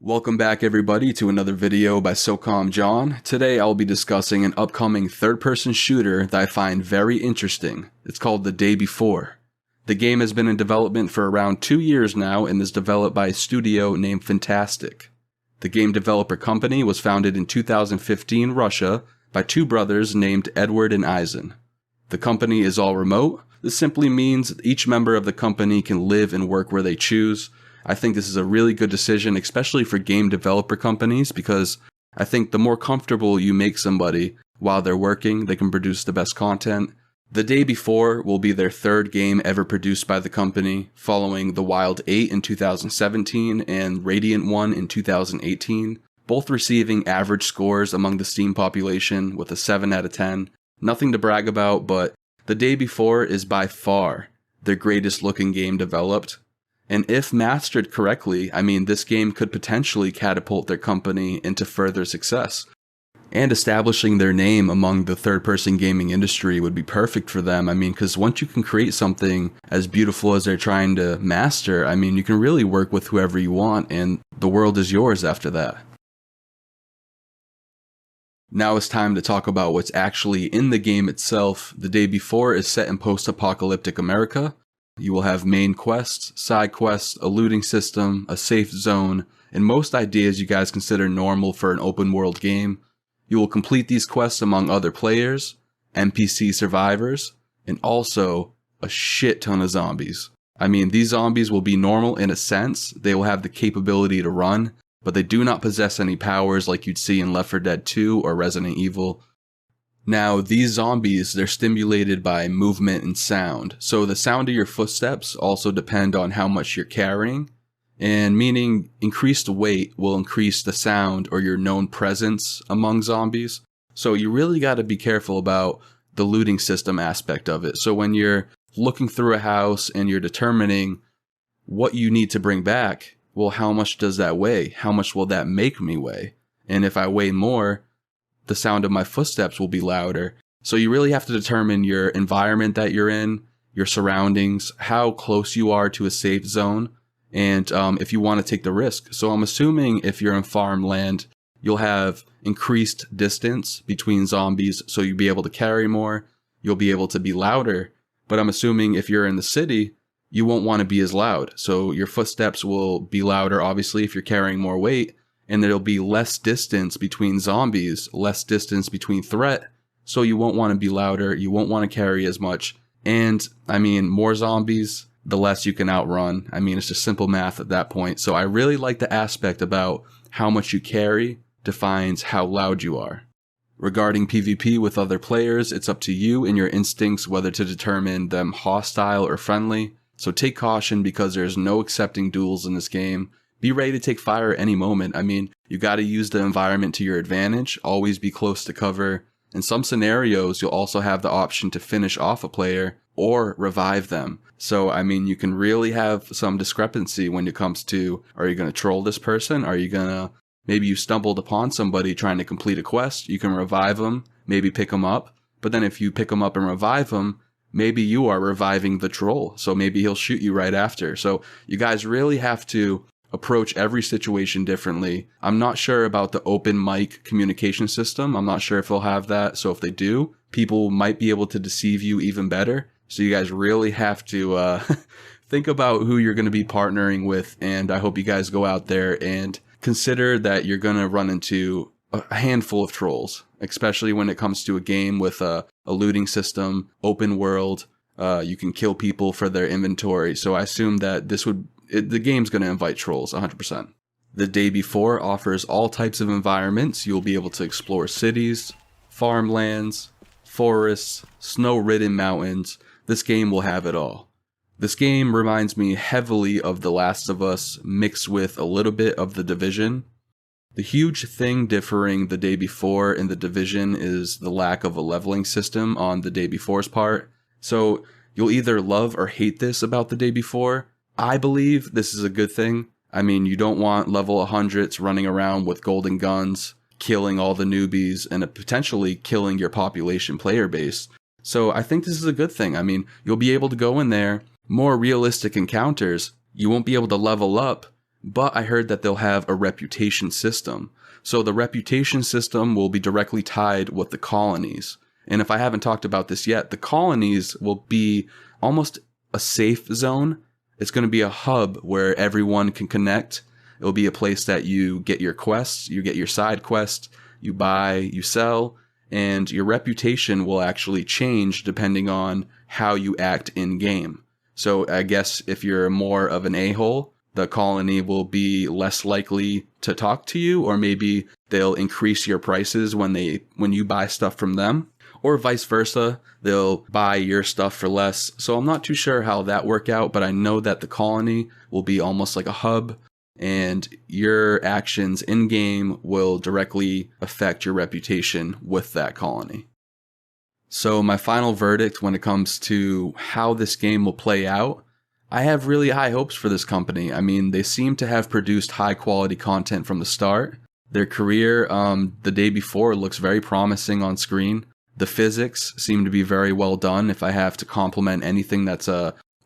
Welcome back everybody to another video by SOCOMJohn. Today I'll be discussing an upcoming third-person shooter that I find very interesting. It's called The Day Before. The game has been in development for around 2 years now and is developed by a studio named FNTASTIC. The game developer company was founded in 2015 Russia by two brothers named Edward and Eisen. The company is all remote. This simply means each member of the company can live and work where they choose. I think this is a really good decision, especially for game developer companies, because I think the more comfortable you make somebody while they're working, they can produce the best content. The Day Before will be their third game ever produced by the company, following The Wild 8 in 2017 and Radiant 1 in 2018, both receiving average scores among the Steam population with a 7 out of 10. Nothing to brag about, but The Day Before is by far their greatest looking game developed. And if mastered correctly, this game could potentially catapult their company into further success. And establishing their name among the third-person gaming industry would be perfect for them. Because once you can create something as beautiful as they're trying to master, you can really work with whoever you want, and the world is yours after that. Now it's time to talk about what's actually in the game itself. The Day Before is set in post-apocalyptic America. You will have main quests, side quests, a looting system, a safe zone, and most ideas you guys consider normal for an open world game. You will complete these quests among other players, NPC survivors, and also a shit ton of zombies. These zombies will be normal in a sense. They will have the capability to run, but they do not possess any powers like you'd see in Left 4 Dead 2 or Resident Evil. Now, these zombies, they're stimulated by movement and sound. So the sound of your footsteps also depend on how much you're carrying, and meaning increased weight will increase the sound or your known presence among zombies. So you really got to be careful about the looting system aspect of it. So when you're looking through a house and you're determining what you need to bring back, well, how much does that weigh? How much will that make me weigh? And if I weigh more, the sound of my footsteps will be louder. So you really have to determine your environment that you're in, your surroundings, how close you are to a safe zone, and if you want to take the risk. So I'm assuming if you're in farmland, you'll have increased distance between zombies, so you'll be able to carry more, you'll be able to be louder. But I'm assuming if you're in the city, you won't want to be as loud. So your footsteps will be louder, obviously, if you're carrying more weight. And there'll be less distance between zombies, less distance between threat, so you won't want to be louder, you won't want to carry as much. And, more zombies, the less you can outrun. It's just simple math at that point. So I really like the aspect about how much you carry defines how loud you are. Regarding PvP with other players, it's up to you and your instincts whether to determine them hostile or friendly. So take caution because there's no accepting duels in this game. Be ready to take fire at any moment. You got to use the environment to your advantage, always be close to cover. In some scenarios, you'll also have the option to finish off a player or revive them. So, you can really have some discrepancy when it comes to, are you going to troll this person? Are you going to, maybe you stumbled upon somebody trying to complete a quest, you can revive them, maybe pick them up. But then if you pick them up and revive them, maybe you are reviving the troll. So maybe he'll shoot you right after. So you guys really have to approach every situation differently. I'm not sure about the open mic communication system. I'm not sure if they'll have that. So if they do, people might be able to deceive you even better. So you guys really have to think about who you're going to be partnering with. And I hope you guys go out there and consider that you're going to run into a handful of trolls, especially when it comes to a game with a looting system, open world. You can kill people for their inventory. So I assume that the game's going to invite trolls 100%. The Day Before offers all types of environments. You'll be able to explore cities, farmlands, forests, snow-ridden mountains. This game will have it all. This game reminds me heavily of The Last of Us mixed with a little bit of The Division. The huge thing differing The Day Before and The Division is the lack of a leveling system on The Day Before's part. So you'll either love or hate this about The Day Before. I believe this is a good thing. You don't want level 100s running around with golden guns, killing all the newbies, and potentially killing your population player base. So I think this is a good thing. You'll be able to go in there, more realistic encounters. You won't be able to level up, but I heard that they'll have a reputation system. So the reputation system will be directly tied with the colonies. And if I haven't talked about this yet, the colonies will be almost a safe zone. It's going to be a hub where everyone can connect. It'll be a place that you get your quests, you get your side quests, you buy, you sell, and your reputation will actually change depending on how you act in game. So I guess if you're more of an a-hole, the colony will be less likely to talk to you, or maybe they'll increase your prices when you buy stuff from them, or vice versa. They'll buy your stuff for less. So I'm not too sure how that work out, but I know that the colony will be almost like a hub, and your actions in game will directly affect your reputation with that colony. So my final verdict when it comes to how this game will play out, I have really high hopes for this company. I mean, they seem to have produced high quality content from the start. Their career the day before looks very promising on screen. The physics seem to be very well done. If I have to compliment anything that's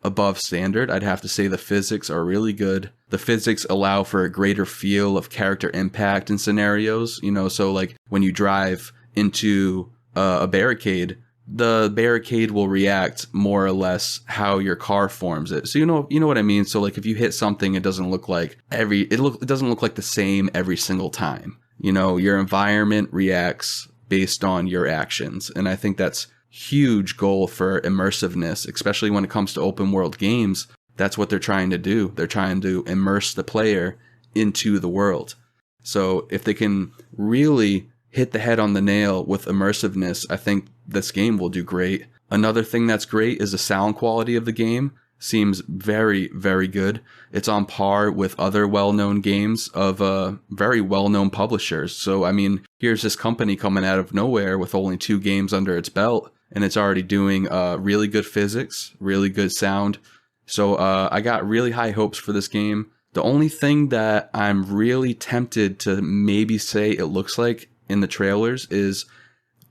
above standard, I'd have to say the physics are really good. The physics allow for a greater feel of character impact in scenarios, so like when you drive into a barricade, the barricade will react more or less how your car forms it. So you know what I mean? So like if you hit something, it doesn't look like it doesn't look like the same every single time. Your environment reacts based on your actions. And I think that's huge goal for immersiveness, especially when it comes to open world games. That's what they're trying to do. They're trying to immerse the player into the world. So if they can really hit the head on the nail with immersiveness, I think this game will do great. Another thing that's great is the sound quality of the game. Seems very, very good. It's on par with other well-known games of very well-known publishers. So, I mean, here's this company coming out of nowhere with only 2 games under its belt, and it's already doing really good physics, really good sound. So I got really high hopes for this game. The only thing that I'm really tempted to maybe say it looks like in the trailers is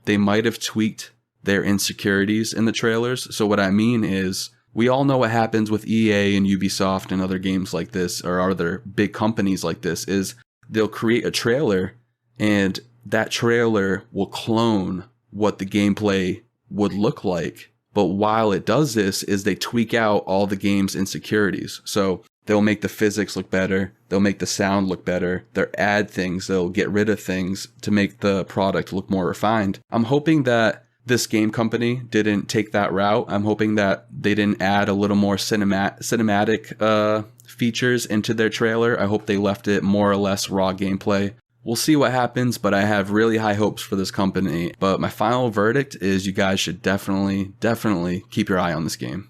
they might have tweaked their insecurities in the trailers. So what I mean is, we all know what happens with EA and Ubisoft and other games like this, or other big companies like this, is they'll create a trailer and that trailer will clone what the gameplay would look like. But while it does this, is they tweak out all the game's insecurities. So they'll make the physics look better. They'll make the sound look better. They'll add things. They'll get rid of things to make the product look more refined. I'm hoping that this game company didn't take that route. I'm hoping that they didn't add a little more cinematic features into their trailer. I hope they left it more or less raw gameplay. We'll see what happens, but I have really high hopes for this company. But my final verdict is you guys should definitely keep your eye on this game.